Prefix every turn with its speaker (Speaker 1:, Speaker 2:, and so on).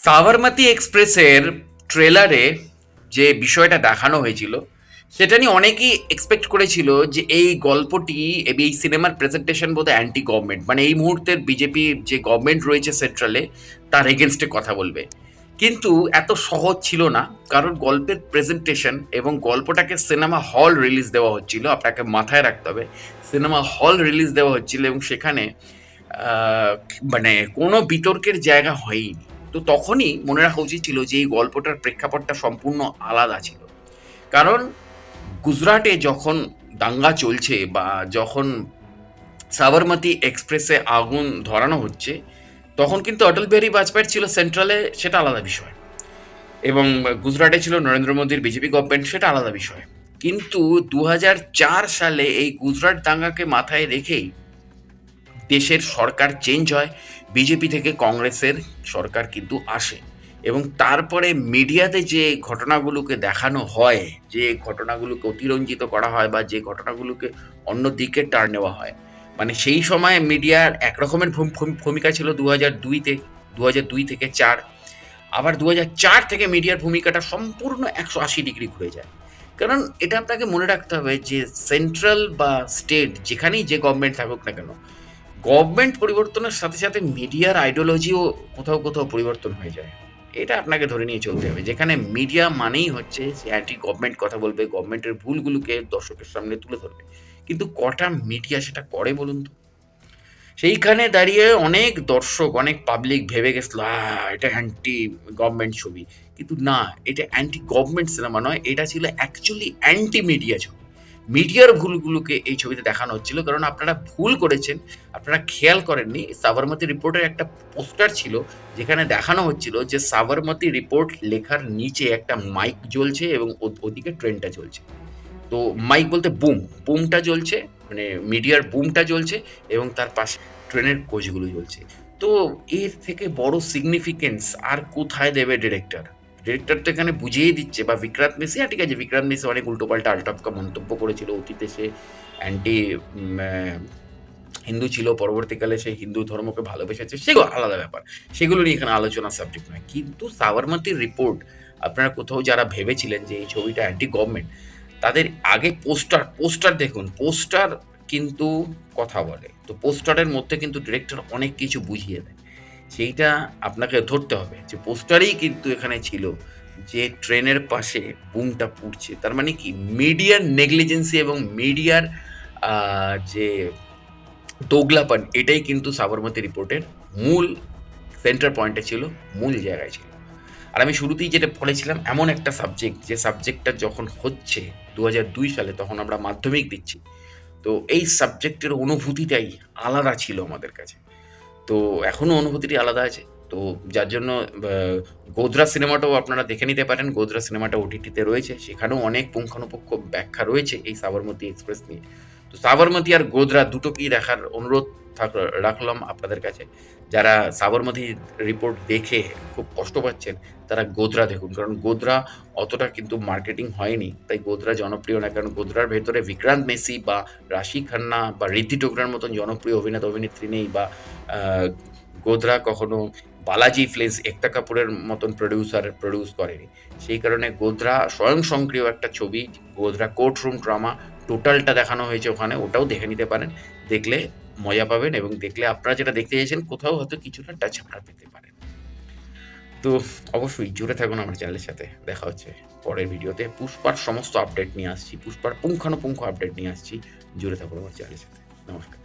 Speaker 1: সাবরমতী এক্সপ্রেসের ট্রেলারে যে বিষয়টা দেখানো হয়েছিল সেটা নিয়ে অনেকেই এক্সপেক্ট করেছিল যে এই গল্পটি এই সিনেমার প্রেজেন্টেশন বোধহয় অ্যান্টি গভর্নমেন্ট, মানে এই মুহূর্তের বিজেপির যে গভর্নমেন্ট রয়েছে সেন্ট্রালে তার এগেনস্টে কথা বলবে। কিন্তু এত সহজ ছিল না, কারণ গল্পের প্রেজেন্টেশন এবং গল্পটাকে সিনেমা হল রিলিজ দেওয়া হচ্ছিল। আপনাকে মাথায় রাখতে হবে সিনেমা হল রিলিজ দেওয়া হচ্ছিল এবং সেখানে আহ, মানে কোনো বিতর্কের জায়গা হয়নি। তো তখনই মনে রাখা উচিত ছিল যে এই গল্পটার প্রেক্ষাপটটা সম্পূর্ণ আলাদা ছিল। কারণ গুজরাটে যখন দাঙ্গা চলছে বা যখন সাবরমতী এক্সপ্রেসে আগুন ধরানো হচ্ছে, তখন কিন্তু অটল বিহারী বাজপেয়ীর ছিল সেন্ট্রালে, সেটা আলাদা বিষয়। এবং গুজরাটে ছিল নরেন্দ্র মোদীর বিজেপি গভর্নমেন্ট, সেটা আলাদা বিষয়। কিন্তু 2004 সালে এই গুজরাট দাঙ্গাকে মাথায় রেখেই দেশের সরকার চেঞ্জ হয়, বিজেপি থেকে কংগ্রেসের সরকার কিন্তু আসে। এবং তারপরে মিডিয়াতে যে ঘটনাগুলোকে দেখানো হয়, যে ঘটনাগুলোকে অতিরঞ্জিত করা হয় বা যে ঘটনাগুলোকে অন্য দিকে টার্ন নেওয়া হয়, মানে সেই সময় মিডিয়ার একরকমের ভূমিকা ছিল 2002-তে, 2002 থেকে 4। আবার 2004 থেকে মিডিয়ার ভূমিকাটা সম্পূর্ণ 180 ডিগ্রি ঘুরে যায়। কারণ এটা আপনাকে মনে রাখতে হবে যে সেন্ট্রাল বা স্টেট যেখানেই যে গভর্নমেন্ট থাকুক না কেন, গভর্নমেন্ট পরিবর্তনের সাথে সাথে মিডিয়ার আইডিওলজিও কোথাও কোথাও পরিবর্তন হয়ে যায়। এটা আপনাকে ধরে নিয়ে চলতে হবে, যেখানে মিডিয়া মানেই হচ্ছে যে অ্যান্টি গভর্নমেন্ট কথা বলবে, গভর্নমেন্টের ভুলগুলোকে দর্শকের সামনে তুলে ধরবে। কিন্তু কটা মিডিয়া সেটা করে বলুন তো? সেইখানে দাঁড়িয়ে অনেক দর্শক, অনেক পাবলিক ভেবে গেছিল এটা অ্যান্টি গভর্নমেন্ট ছবি। কিন্তু না, এটা অ্যান্টি গভর্নমেন্ট সিনেমা নয়, এটা ছিল অ্যাকচুয়ালি অ্যান্টি মিডিয়া ছবি। মিডিয়ার ভুলগুলোকে এই ছবিতে দেখানো হচ্ছিল। কারণ আপনারা ভুল করেছেন, আপনারা খেয়াল করেননি সাবরমতী রিপোর্টের একটা পোস্টার ছিল যেখানে দেখানো হচ্ছিল যে সাবরমতী রিপোর্ট লেখার নিচে একটা মাইক জ্বলছে এবং ওদিকে ট্রেনটা চলছে। তো মাইক বলতে বুম, বুমটা জ্বলছে, মানে মিডিয়ার বুমটা জ্বলছে এবং তার পাশে ট্রেনের কোচগুলো জ্বলছে। তো এর থেকে বড় সিগনিফিকেন্স আর কোথায় দেবে ডিরেক্টর? ডিরেক্টর তো এখানে বুঝিয়েই দিচ্ছে, বা বিক্রান্ত মেসি, ঠিক আছে, বিক্রান্ত মেসি অনেক উল্টোপাল্টা আলটপকা মন্তব্য করেছিল অতীতে, সে অ্যান্টি হিন্দু ছিল, পরবর্তীকালে সে হিন্দু ধর্মকে ভালোবেসেছে, সেগুলো আলাদা ব্যাপার, সেগুলো নিয়ে এখানে আলোচনার সাবজেক্ট নয়। কিন্তু সাবরমতীর রিপোর্ট, আপনারা কোথাও যারা ভেবেছিলেন যে এই ছবিটা অ্যান্টি গভর্নমেন্ট, তাদের আগে পোস্টার পোস্টার দেখুন, পোস্টার কিন্তু কথা বলে। তো পোস্টারের মধ্যে কিন্তু ডিরেক্টর অনেক কিছু বুঝিয়ে দেয়, সেইটা আপনাকে ধরতে হবে যে পোস্টারেই কিন্তু এখানে ছিল যে ট্রেনের পাশে বুমটা পুড়ছে। তার মানে কি, মিডিয়ার নেগলিজেন্সি এবং মিডিয়ার যে দোগলাপন, এটাই কিন্তু সাবরমতী রিপোর্টের মূল সেন্টার পয়েন্টে ছিল, মূল জায়গায় ছিল। আর আমি শুরুতেই যেটা বলেছিলাম, এমন একটা সাবজেক্ট, যে সাবজেক্টটা যখন হচ্ছে 2002 সালে, তখন আমরা মাধ্যমিক দিচ্ছি। তো এই সাবজেক্টের অনুভূতিটাই আলাদা ছিল আমাদের কাছে। তো এখনও অনুভূতিটি আলাদা আছে। তো যার জন্য গোধরা সিনেমাটাও আপনারা দেখে নিতে পারেন। গোধরা সিনেমাটা ওটিটিতে রয়েছে, সেখানেও অনেক পুঙ্খানুপুঙ্খ ব্যাখ্যা রয়েছে এই সাবরমতী এক্সপ্রেস নিয়ে। তো সাবরমতী আর গোধরা দুটোকেই দেখার অনুরোধ রাখলাম আপনাদের কাছে। যারা সাবরমতী রিপোর্ট দেখে খুব কষ্ট পাচ্ছেন, তারা গোধরা দেখুন। কারণ গোধরা অতটা কিন্তু মার্কেটিং হয়নি, তাই গোধরা জনপ্রিয় না। কারণ গোধরার ভেতরে বিক্রান্ত মেসি বা রাশি খান্না বা ঋদ্ধি টোকরার মতন জনপ্রিয় অভিনেতা অভিনেত্রী নেই, বা গোধরা কখনো বালাজি ফিল্মস, একতা কাপুরের মতন প্রডিউস করেনি। সেই কারণে গোধরা স্বয়ং সক্রিয় একটা ছবি। গোধরা কোর্ট রুম ড্রামা টোটালটা দেখানো হয়েছে ওখানে, ওটাও দেখে নিতে পারেন। দেখলে মজা পাবেন এবং দেখলে আপনারা যেটা দেখতে চাইছেন কোথাও হয়তো কিছুটা টাচ আপনারা পেতে পারেন। তো অবশ্যই জুড়ে থাকুন আমার চ্যানেলের সাথে। দেখা হচ্ছে পরের ভিডিওতে। পুষ্পার সমস্ত আপডেট নিয়ে আসছি, পুষ্পার পুঙ্খানুপুঙ্খ আপডেট নিয়ে আসছি। জুড়ে থাকুন আমার চ্যানেলের সাথে। নমস্কার।